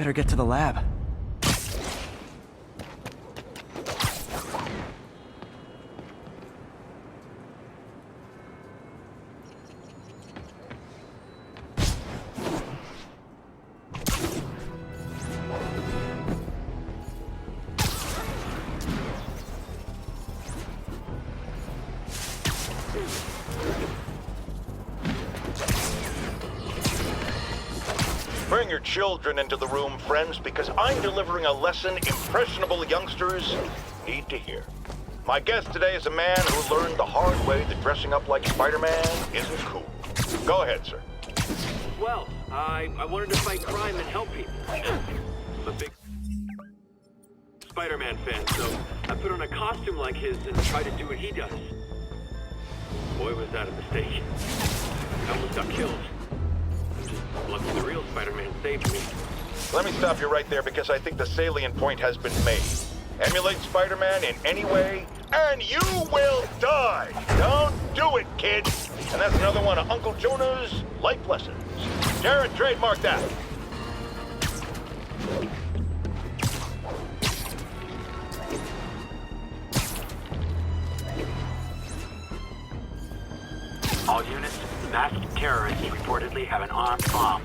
Better get to the lab. Bring your children into the room, friends, because I'm delivering a lesson impressionable youngsters need to hear. My guest today is a man who learned the hard way that dressing up like Spider-Man isn't cool. Go ahead, sir. Well, I wanted to fight crime and help people. I'm a big Spider-Man fan, so I put on a costume like his and tried to do what he does. Boy, was that a mistake. I almost got killed. Lucky the real Spider-Man saved me. Let me stop you right there because I think the salient point has been made. Emulate Spider-Man in any way, and you will die! Don't do it, kid! And that's another one of Uncle Jonah's life lessons. Jared, trademark that. All units, masked terrorists reportedly have an armed bomb.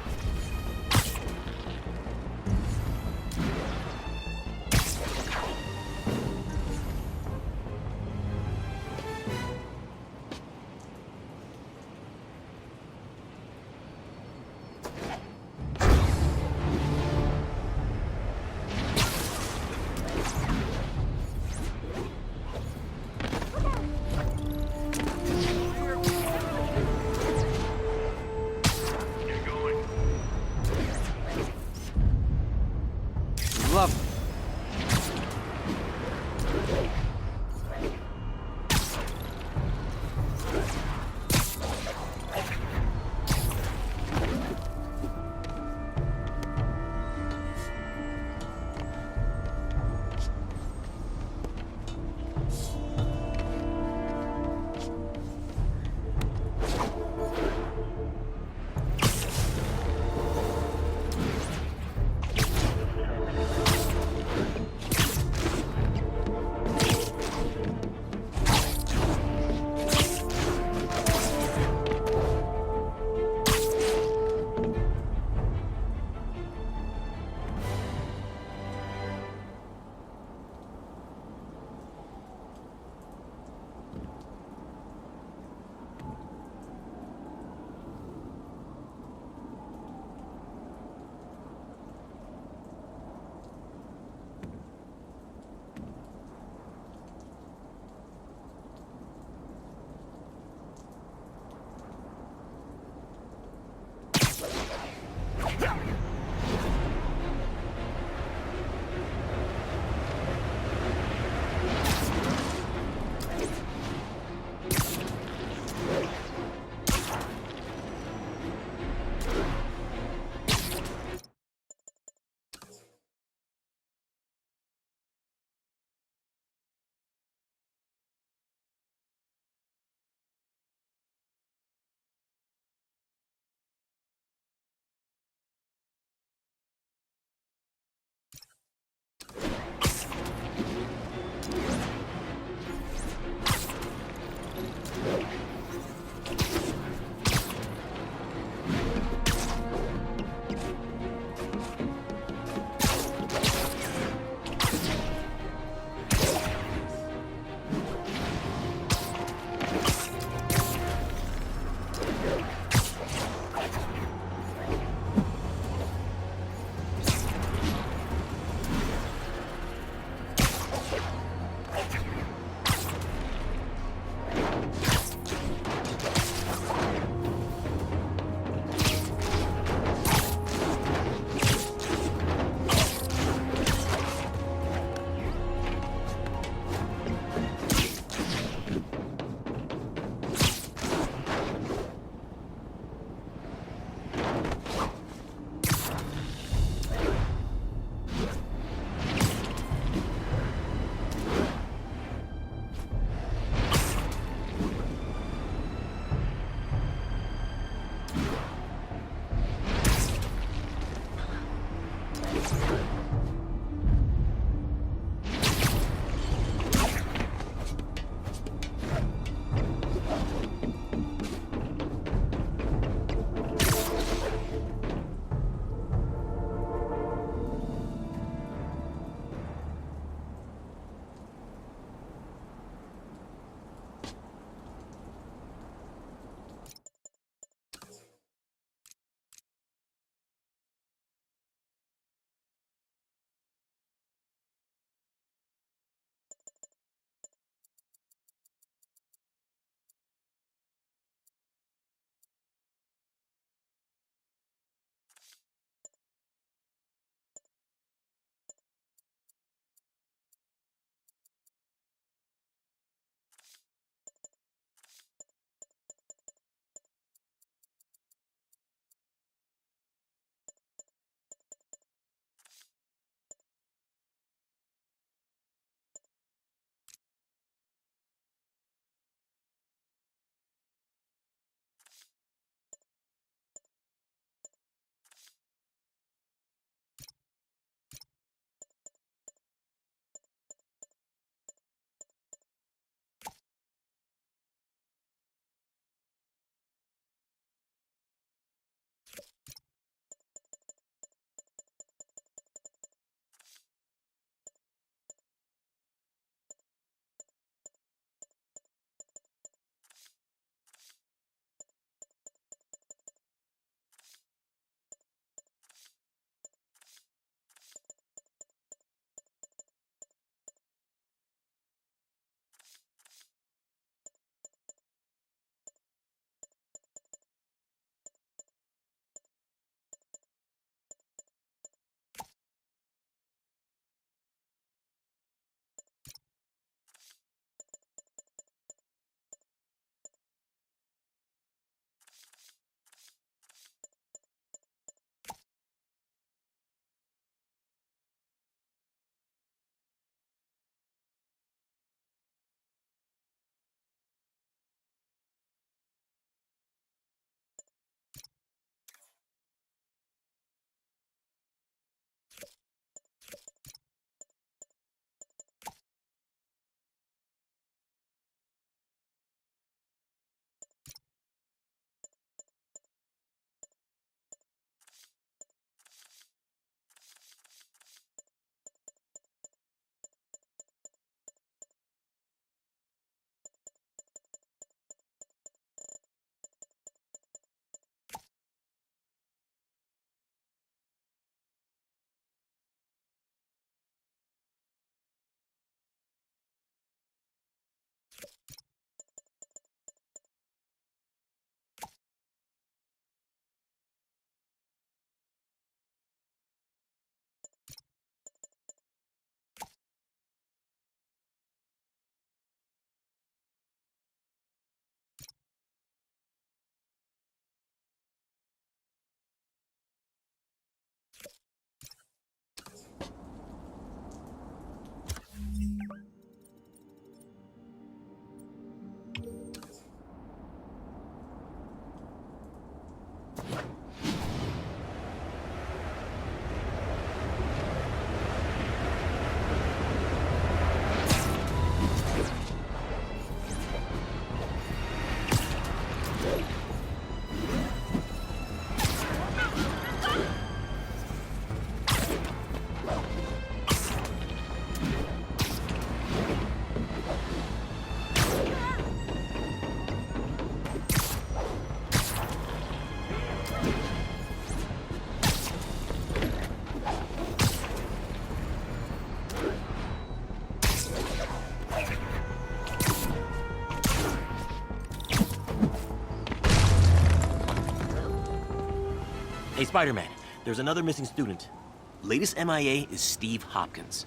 Hey, Spider-Man, there's another missing student. Latest MIA is Steve Hopkins.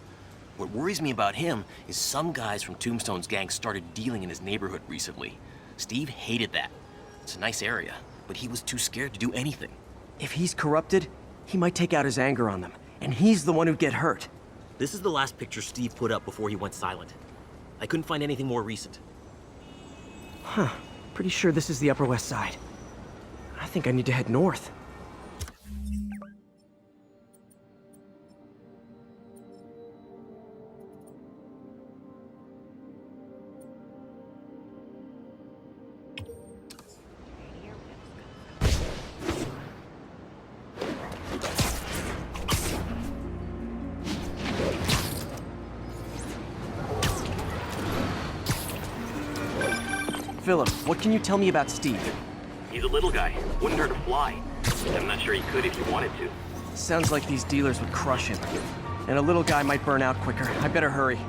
What worries me about him is some guys from Tombstone's gang started dealing in his neighborhood recently. Steve hated that. It's a nice area, but he was too scared to do anything. If he's corrupted, he might take out his anger on them, and he's the one who'd get hurt. This is the last picture Steve put up before he went silent. I couldn't find anything more recent. Huh. Pretty sure this is the Upper West Side. I think I need to head north. Philip, what can you tell me about Steve? He's a little guy. Wouldn't hurt to fly. I'm not sure he could if he wanted to. Sounds like these dealers would crush him. And a little guy might burn out quicker. I better hurry.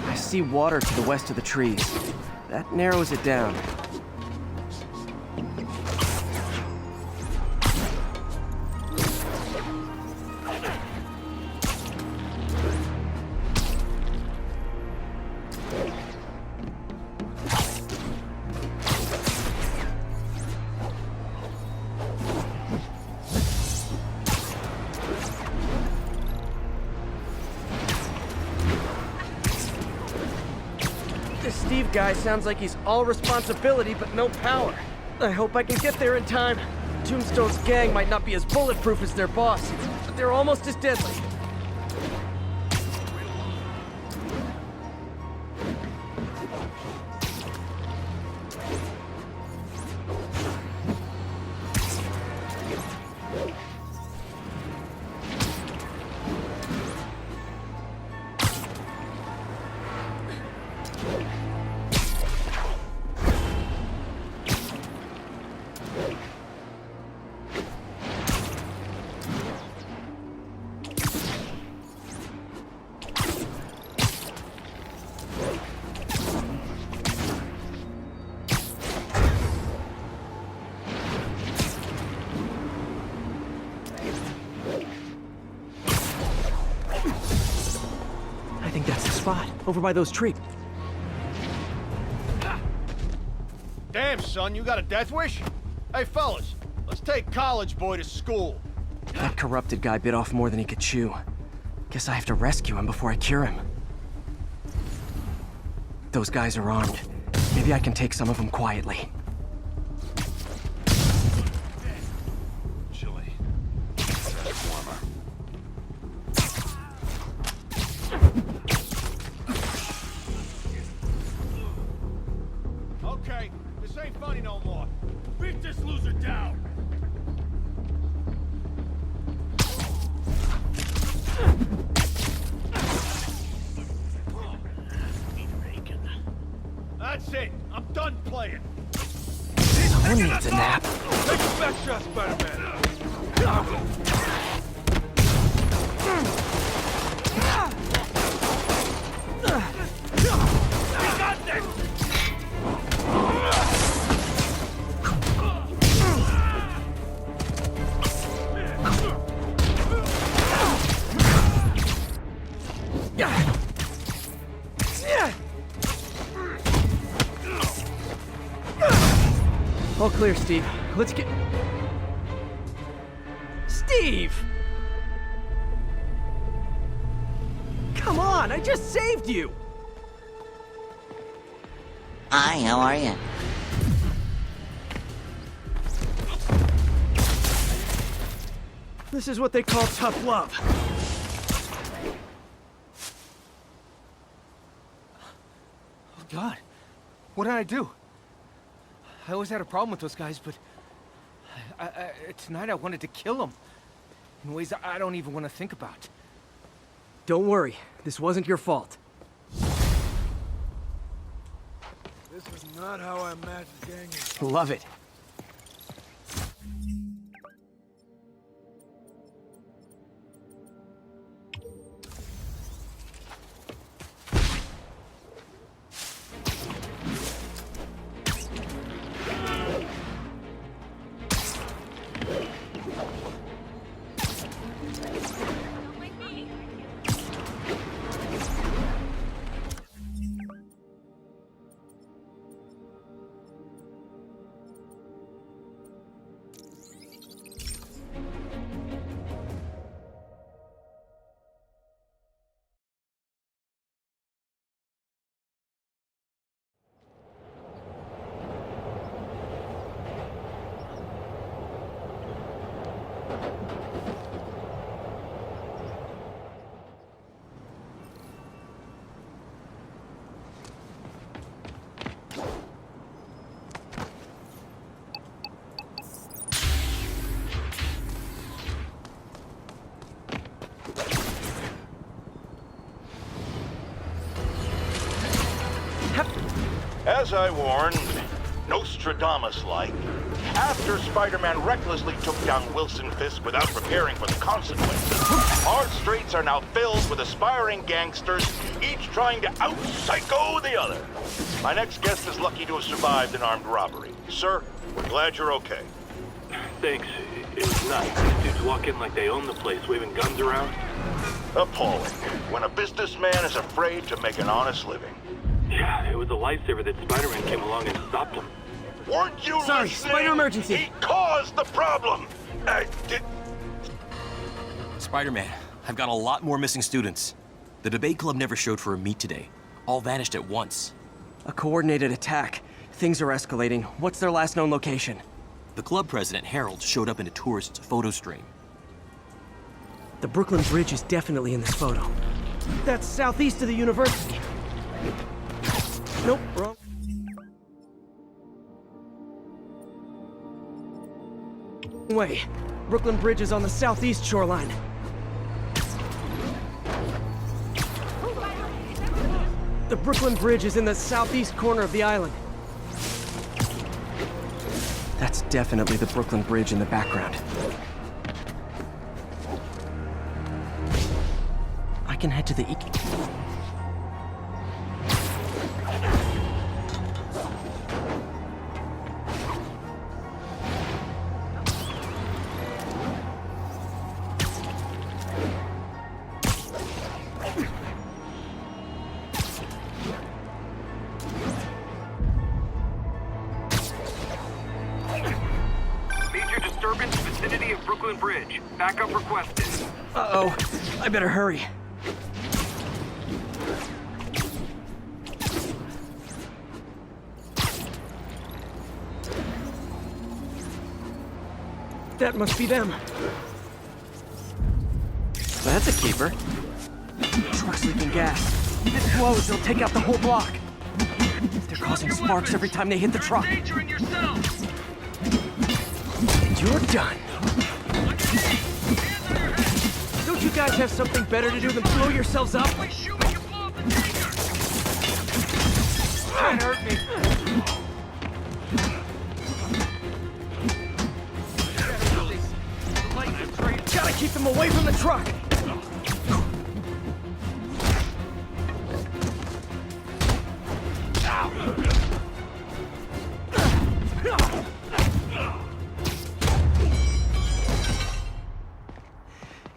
I see water to the west of the trees. That narrows it down. This Steve guy sounds like he's all responsibility but no power. I hope I can get there in time. Tombstone's gang might not be as bulletproof as their boss, but they're almost as deadly. I think that's the spot, over by those trees. Damn, son, you got a death wish? Hey, fellas, let's take college boy to school. That corrupted guy bit off more than he could chew. Guess I have to rescue him before I cure him. Those guys are armed. Maybe I can take some of them quietly. Chilly. Warmer. Okay, this ain't funny no more. Beat this loser down! That's it. I'm done playing. Someone needs a nap. Take your best shot, Spider-Man. We got this! All clear, Steve. Let's get... Steve! Come on, I just saved you! Hi, how are you? This is what they call tough love. Oh, God. What did I do? I always had a problem with those guys, but... tonight I wanted to kill them. In ways I don't even want to think about. Don't worry, this wasn't your fault. This is not how I imagined ganging. Love it. As I warned, Nostradamus-like, after Spider-Man recklessly took down Wilson Fisk without preparing for the consequences, our streets are now filled with aspiring gangsters, each trying to out-psycho the other. My next guest is lucky to have survived an armed robbery. Sir, we're glad you're okay. Thanks. It was nuts. These dudes walk in like they own the place, waving guns around. Appalling. When a businessman is afraid to make an honest living. Yeah, it was a lifesaver that Spider-Man came along and stopped him. Weren't you Sorry, listening? spider emergency. He caused the problem! Spider-Man, I've got a lot more missing students. The debate club never showed for a meet today. All vanished at once. A coordinated attack. Things are escalating. What's their last known location? The club president, Harold, showed up in a tourist's photo stream. The Brooklyn Bridge is definitely in this photo. That's southeast of the university. Nope, wrong. Way. Brooklyn Bridge is on the southeast shoreline. The Brooklyn Bridge is in the southeast corner of the island. That's definitely the Brooklyn Bridge in the background. I can head to the Major disturbance vicinity of Brooklyn Bridge. Backup requested. Uh-oh. I better hurry. That must be them. That's a keeper. Truck's leaking gas. If it blows, they'll take out the whole block. They're causing sparks every time they hit the truck. And you're done. Don't you guys have something better to do than blow yourselves up? That hurt me. Gotta keep them away from the truck!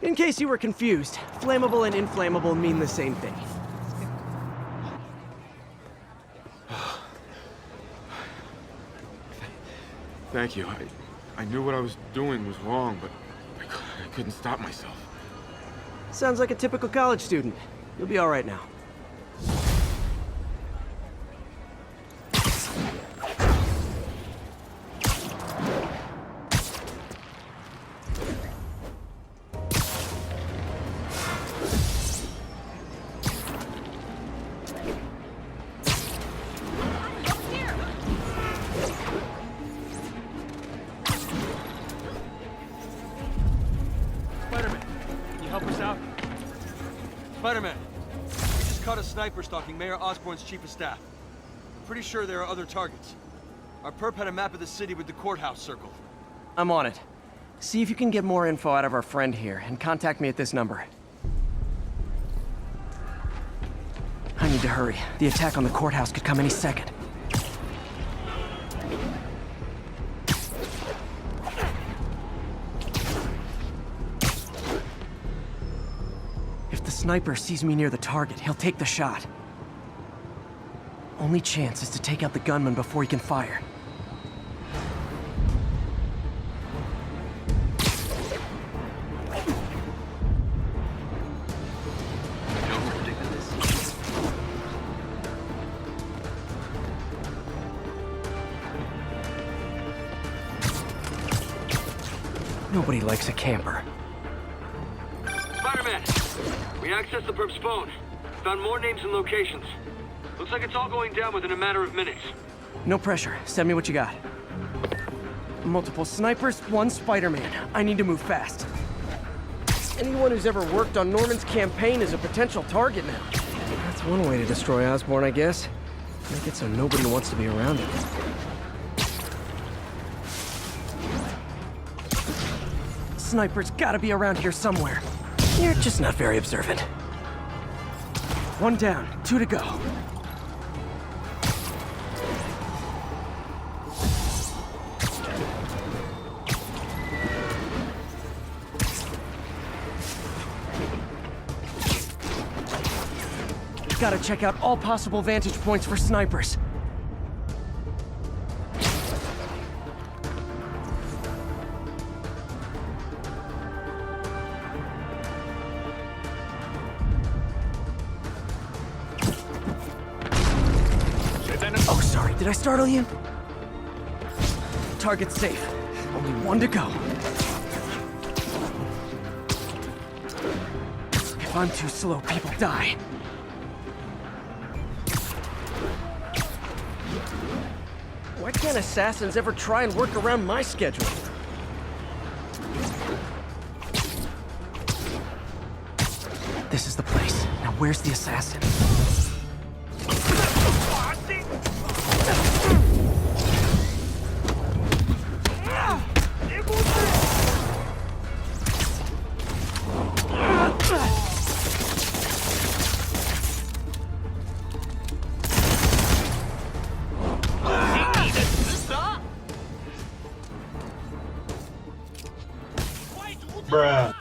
In case you were confused, flammable and inflammable mean the same thing. Thank you. I knew what I was doing was wrong, but I couldn't stop myself. Sounds like a typical college student. You'll be all right now. Spider-Man, can you help us out? Spider-Man, we just caught a sniper stalking Mayor Osborn's chief of staff. I'm pretty sure there are other targets. Our perp had a map of the city with the courthouse circled. I'm on it. See if you can get more info out of our friend here, and contact me at this number. I need to hurry. The attack on the courthouse could come any second. If the sniper sees me near the target, he'll take the shot. Only chance is to take out the gunman before he can fire. Nobody likes a camper. Spider-Man! We accessed the perp's phone. Found more names and locations. Looks like it's all going down within a matter of minutes. No pressure. Send me what you got. Multiple snipers, one Spider-Man. I need to move fast. Anyone who's ever worked on Norman's campaign is a potential target now. That's one way to destroy Osborn, I guess. Make it so nobody wants to be around him. Sniper's gotta be around here somewhere. You're just not very observant. One down, 2 to go. Gotta check out all possible vantage points for snipers. Oh, sorry, did I startle you? Target's safe. Only 1 to go. If I'm too slow, people die. Why can't assassins ever try and work around my schedule? This is the place. Now where's the assassin? Bruh.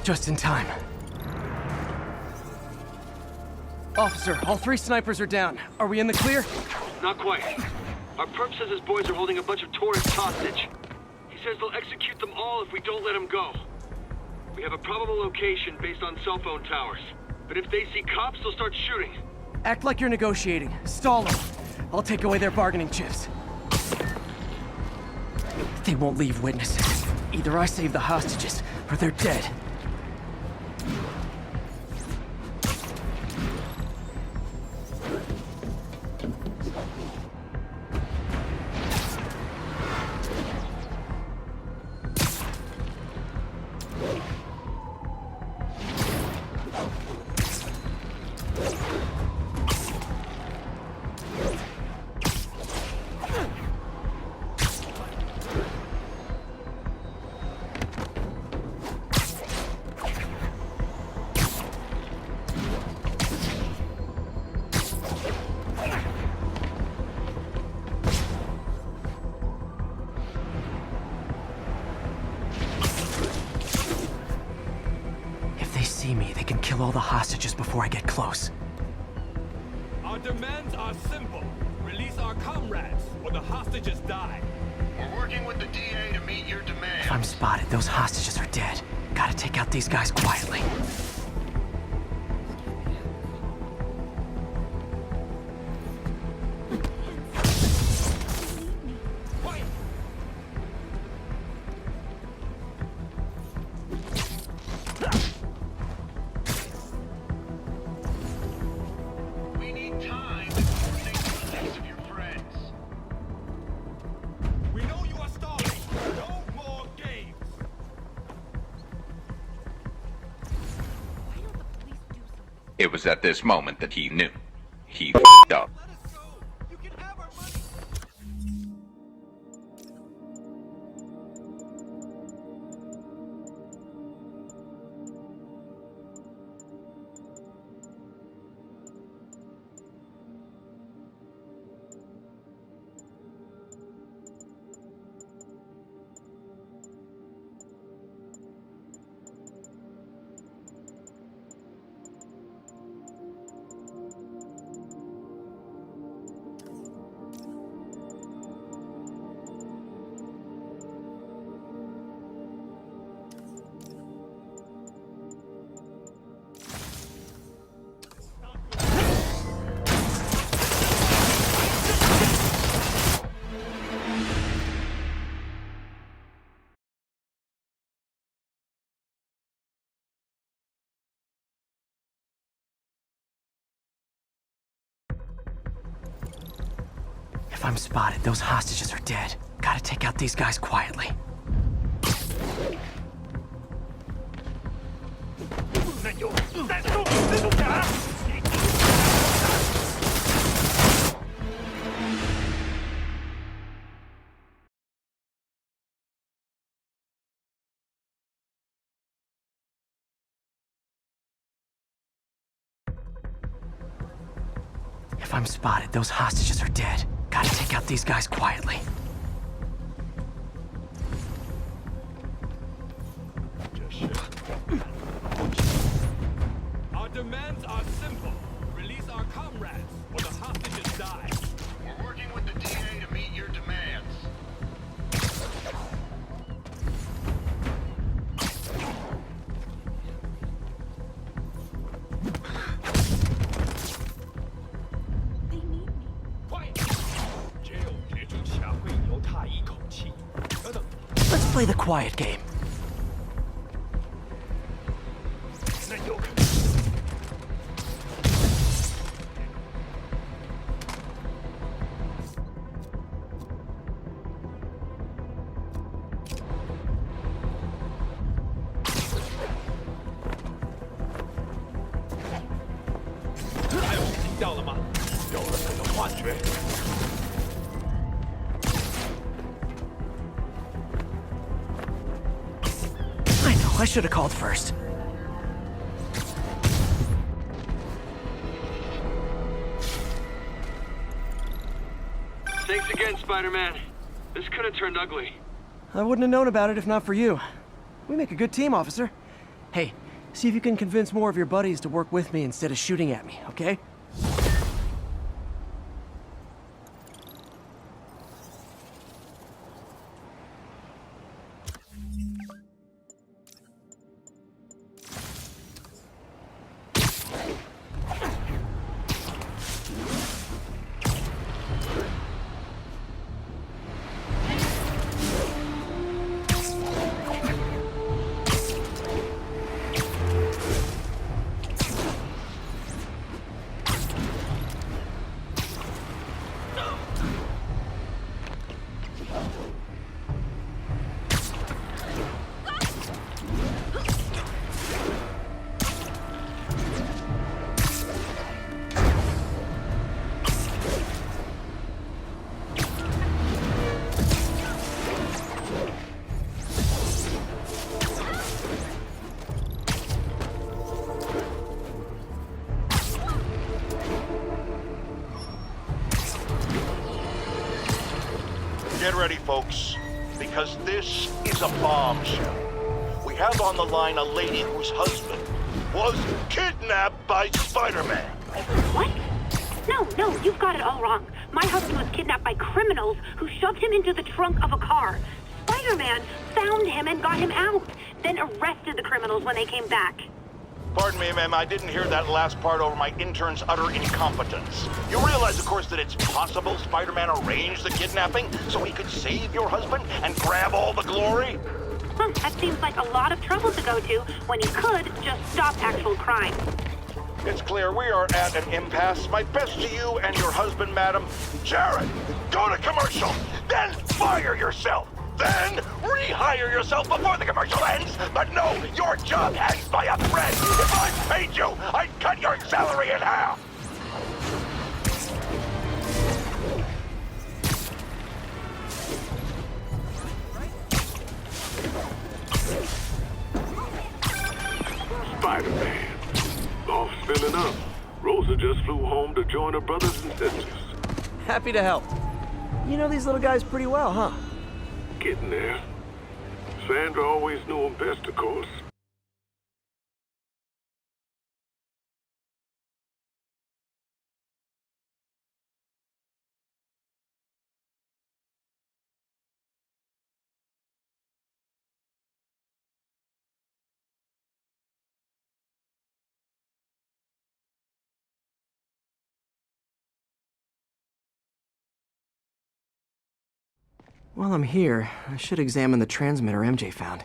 Just in time. Officer, all 3 snipers are down. Are we in the clear? Not quite. Our perp says his boys are holding a bunch of tourists hostage. He says they'll execute them all if we don't let them go. We have a probable location based on cell phone towers. But if they see cops, they'll start shooting. Act like you're negotiating. Stall them. I'll take away their bargaining chips. They won't leave witnesses. Either I save the hostages, or they're dead. See me, they can kill all the hostages before I get close. Our demands are simple. Release our comrades, or the hostages die. We're working with the DA to meet your demands. If I'm spotted, those hostages are dead. Gotta take out these guys quietly. It was at this moment that he knew. He f***ed up. If I'm spotted, those hostages are dead. Gotta take out these guys quietly. If I'm spotted, those hostages are dead. Gotta take out these guys quietly. Our demands are simple. Release our comrades, or the hostages die. We're working with the DA to meet your demands. Let's play the quiet game. I know, I should have called first. Thanks again, Spider-Man. This could have turned ugly. I wouldn't have known about it if not for you. We make a good team, officer. Hey, see if you can convince more of your buddies to work with me instead of shooting at me, okay? Get ready, folks, because this is a bombshell. We have on the line a lady whose husband was kidnapped by SpiderMan. What? No, you've got it all wrong. My husband was kidnapped by criminals who shoved him into the trunk of a car. Spider-Man found him and got him out, then arrested the criminals when they came back. Pardon me, ma'am, I didn't hear that last part over my intern's utter incompetence. You realize, of course, that it's possible Spider-Man arranged the kidnapping so he could save your husband and grab all the glory? That seems like a lot of trouble to go to when he could just stop actual crime. It's clear we are at an impasse. My best to you and your husband, madam. Jared, go to commercial, then fire yourself. Then rehire yourself before the commercial ends. But no, your job ends by a thread. If I paid you, I'd cut your salary in half. Spider-Man. Off filling up. Rosa just flew home to join her brothers and sisters. Happy to help. You know these little guys pretty well, huh? Getting there. Sandra always knew him best, of course. While I'm here, I should examine the transmitter MJ found.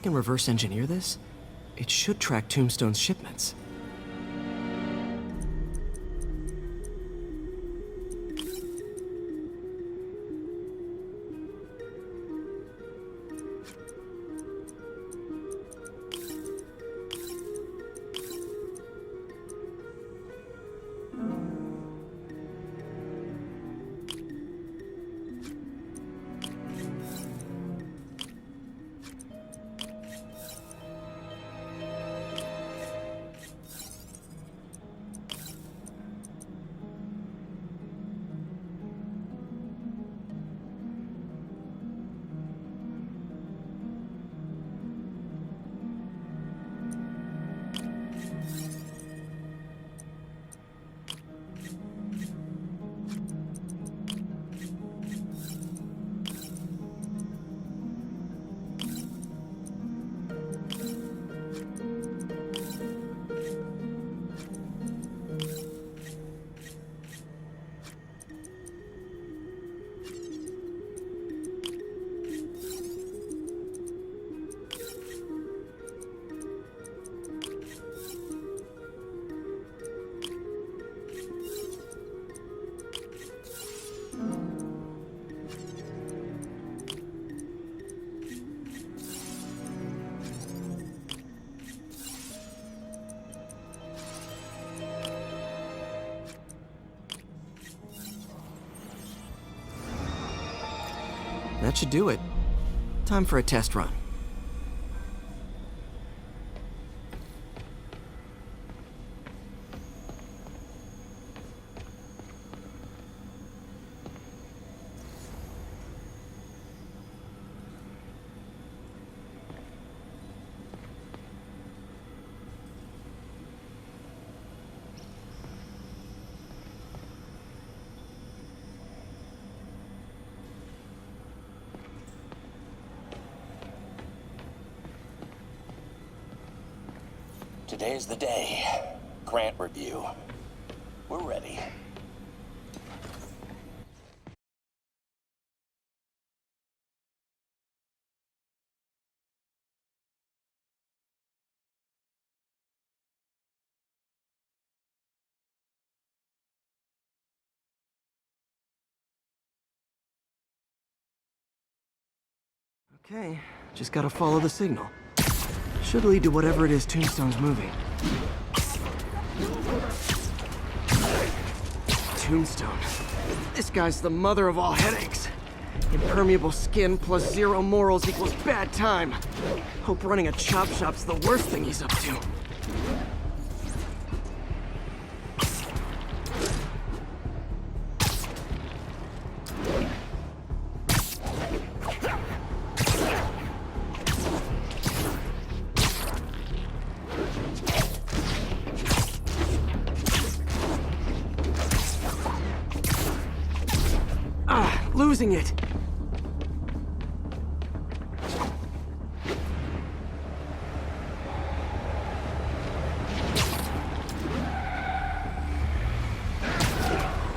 can reverse engineer this, it should track Tombstone's shipments. That should do it. Time for a test run. Today's the day. Grant review. We're ready. Okay, just gotta follow the signal. Should lead to whatever it is Tombstone's moving. Tombstone. This guy's the mother of all headaches. Impermeable skin plus zero morals equals bad time. Hope running a chop shop's the worst thing he's up to. Losing it.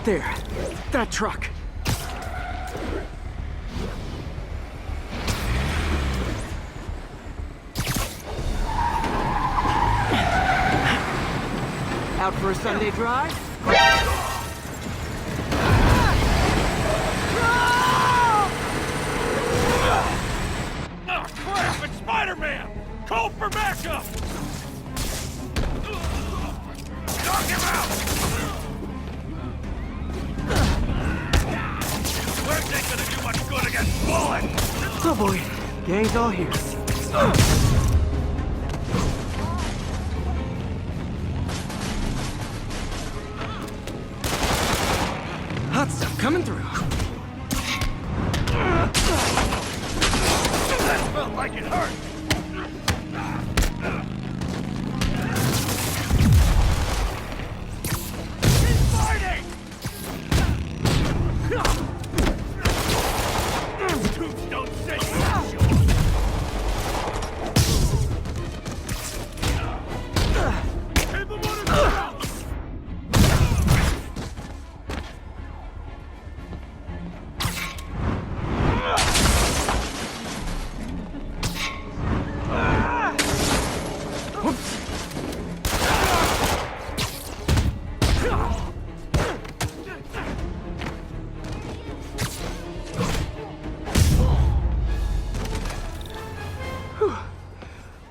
There. That truck. Out for a Sunday drive? Oh, crap! It's SpiderMan! Call for backup! Knock him out! Legs ain't gonna do much good against bullets! Oh boy, gang's all here. Hot stuff coming through. That felt like it hurt! He's fighting! Tombstone safe! Keep him on his ground!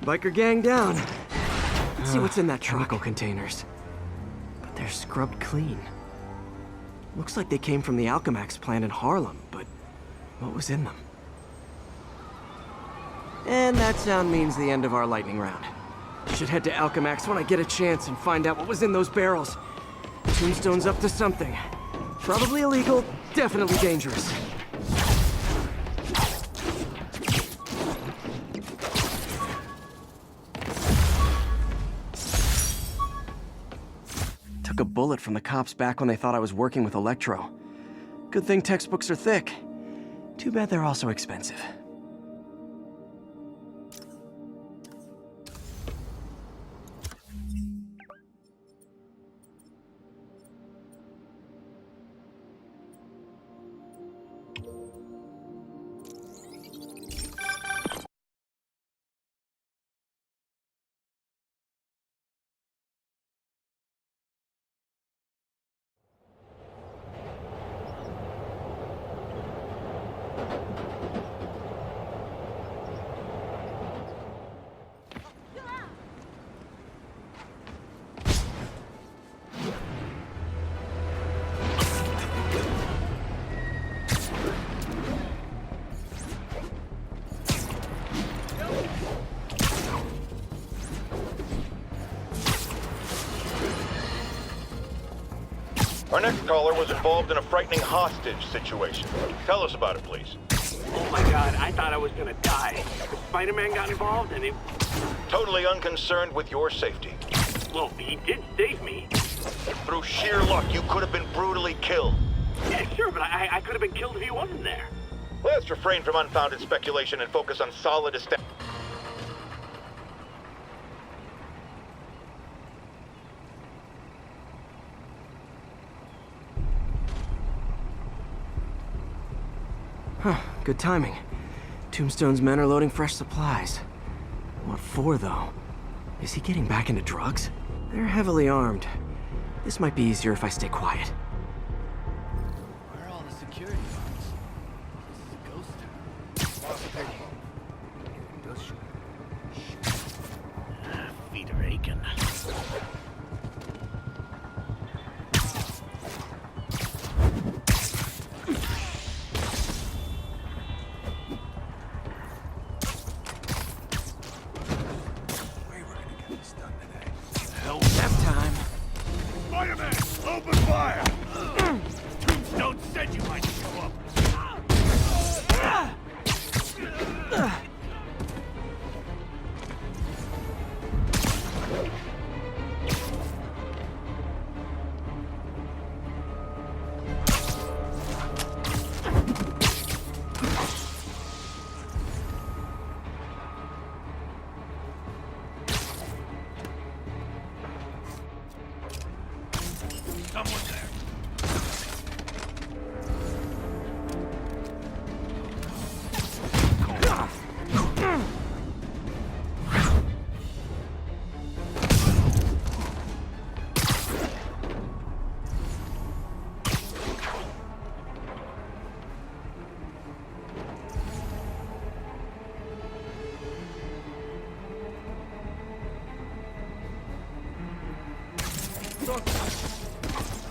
Biker gang down. Let's see what's in that chemical containers. But they're scrubbed clean. Looks like they came from the Alchemax plant in Harlem, but what was in them? And that sound means the end of our lightning round. Should head to Alchemax when I get a chance and find out what was in those barrels. Tombstone's up to something. Probably illegal, definitely dangerous. Took a bullet from the cops back when they thought I was working with Electro. Good thing textbooks are thick. Too bad they're also expensive. Our next caller was involved in a frightening hostage situation. Tell us about it, please. Oh my god, I thought I was gonna die. Spider-Man got involved and it... Totally unconcerned with your safety. Well, he did save me. Through sheer luck, you could have been brutally killed. Yeah, sure, but I could have been killed if he wasn't there. Let's refrain from unfounded speculation and focus on solid establishment. Huh, good timing. Tombstone's men are loading fresh supplies. What for, though? Is he getting back into drugs? They're heavily armed. This might be easier if I stay quiet. Where are all the security guards? This is a ghost town. Feet are aching. Spider-Man, open fire! Tombstone said you might show up. Someone there.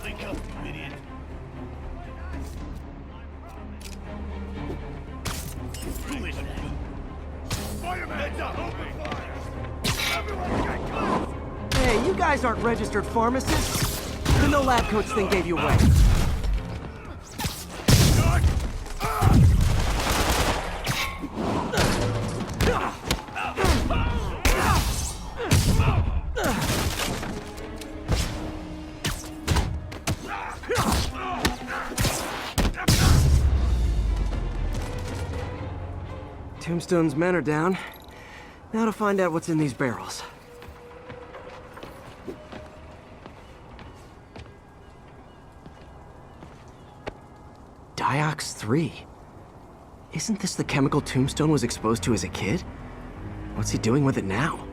Link up, you idiot. Foolish man. Spider-Man, heads up, open fire! Everyone get close! Hey, you guys aren't registered pharmacists. The no lab coats thing gave you away. Tombstone's men are down. Now to find out what's in these barrels. Diox 3. Isn't this the chemical Tombstone was exposed to as a kid? What's he doing with it now?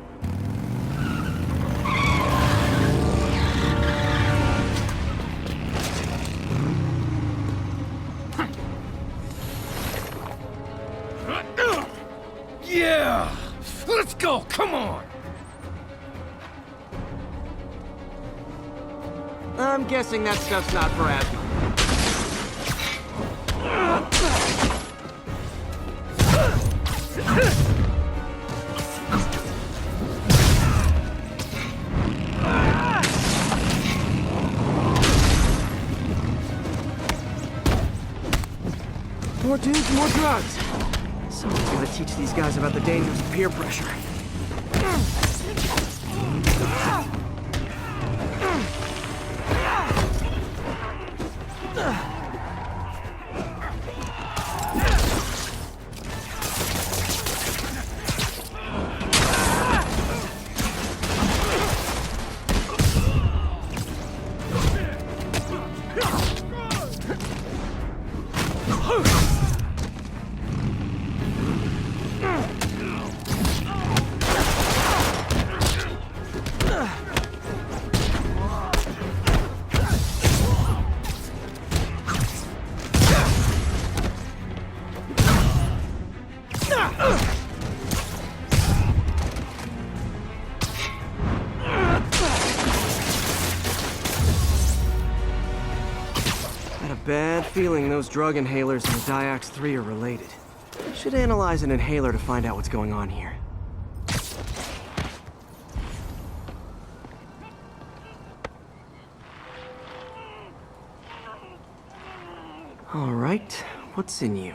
Yeah! Let's go! go, come on! I'm guessing that stuff's not for asthma. More dudes, more drugs. Someone's gotta teach these guys about the dangers of peer pressure. Bad feeling those drug inhalers and the Diox 3 are related. Should analyze an inhaler to find out what's going on here. All right, what's in you?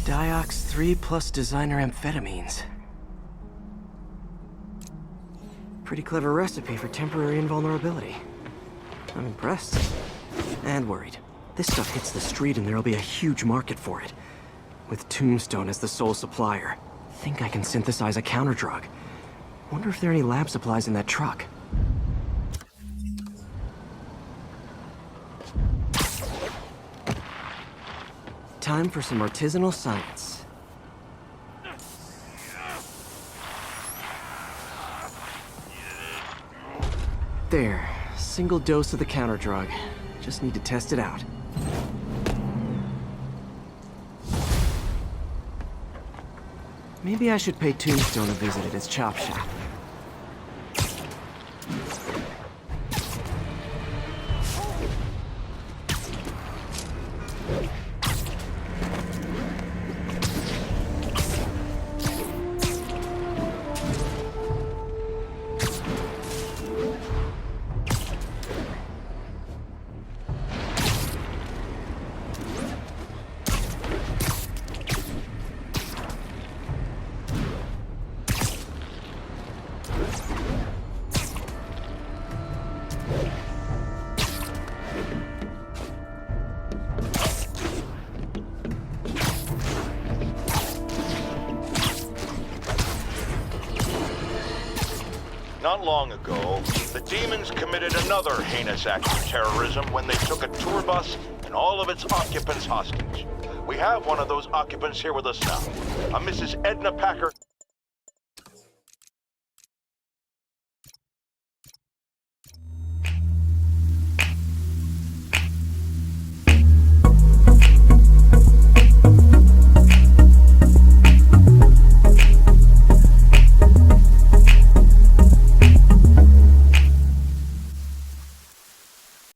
Diox 3 plus designer amphetamines. Pretty clever recipe for temporary invulnerability. I'm impressed. And worried. This stuff hits the street and there'll be a huge market for it. With Tombstone as the sole supplier. Think I can synthesize a counter-drug. Wonder if there are any lab supplies in that truck. Time for some artisanal science. There, single dose of the counter drug. Just need to test it out. Maybe I should pay Tombstone a visit at his chop shop. Not long ago, the demons committed another heinous act of terrorism when they took a tour bus and all of its occupants hostage. We have one of those occupants here with us now, a Mrs. Edna Packer.